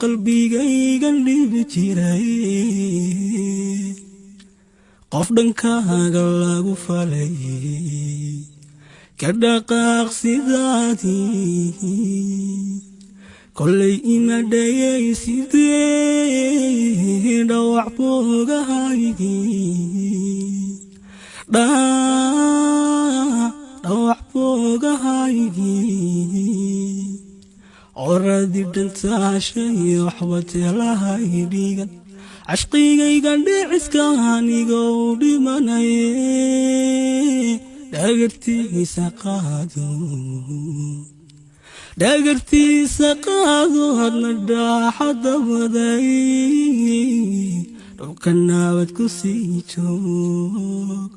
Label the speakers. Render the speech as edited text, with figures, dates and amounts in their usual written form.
Speaker 1: qalbigayga libi jiray qof dhankaaga lagu falay ka dhaqaaq sidaadii kolay ima dhayay sidee dhawac boogahaygii dhawac boogahaygii oradii dhantaashay waxba teelahay dhiigan cashqigayga dhiciska anigoo dhimanaye dhagartiisa qaado hadna dhaaxada waday dhulka nabad ku sii joog